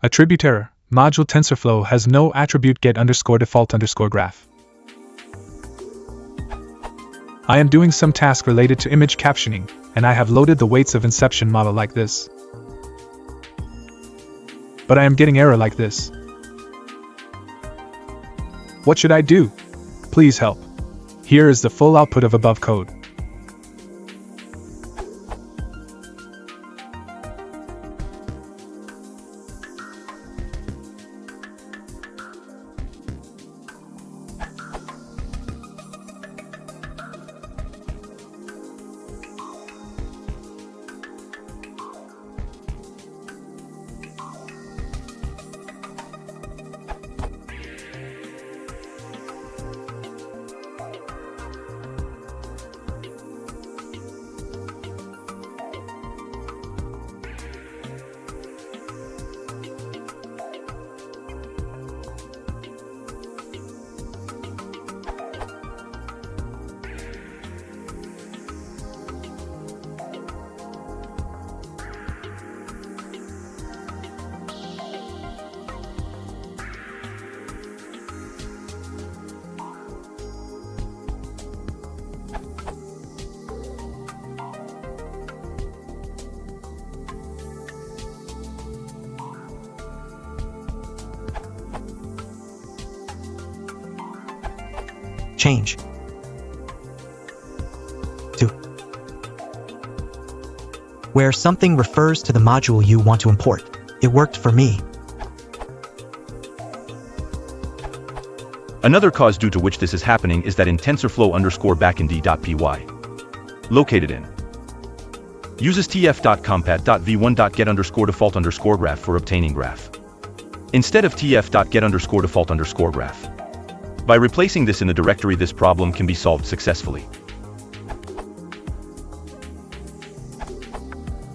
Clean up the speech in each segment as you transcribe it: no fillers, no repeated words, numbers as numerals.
Attribute error. Module TensorFlow has no attribute get_default_graph. I am doing some task related to image captioning, and I have loaded the weights of inception model like this. But I am getting error like this. What should I do? Please help. Here is the full output of above code. Change to where something refers to the module you want to import. It worked for me. Another cause due to which this is happening is that in TensorFlow_backend.py, located in uses tf.compat.v1.get_default_graph for obtaining graph, instead of tf.get_default_graph. By replacing this in the directory, this problem can be solved successfully.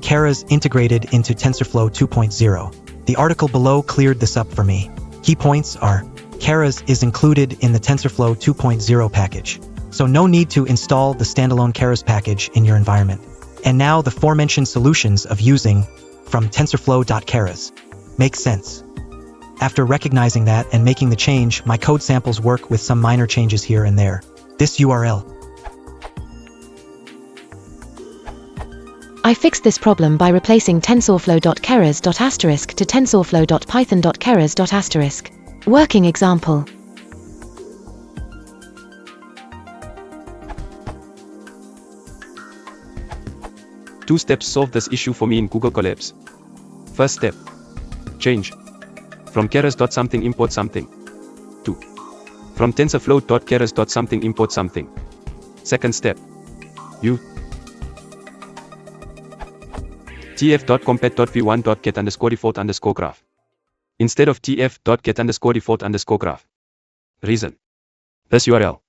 Keras integrated into TensorFlow 2.0. The article below cleared this up for me. Key points are: Keras is included in the TensorFlow 2.0 package, so no need to install the standalone Keras package in your environment. And now the aforementioned solutions of using from TensorFlow.keras makes sense. After recognizing that and making the change, my code samples work with some minor changes here and there. This URL. I fixed this problem by replacing tensorflow.keras.* to tensorflow.python.keras.*. Working example. Two steps solve this issue for me in Google Colabs. First step. Change. From keras.something import something. 2. From tensorflow.keras.something import something. Second step. U. tf.compat.v1.get_default_graph. Instead of tf.get_default_graph. Reason. This URL.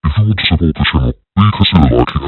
If you want to support the channel, please consider liking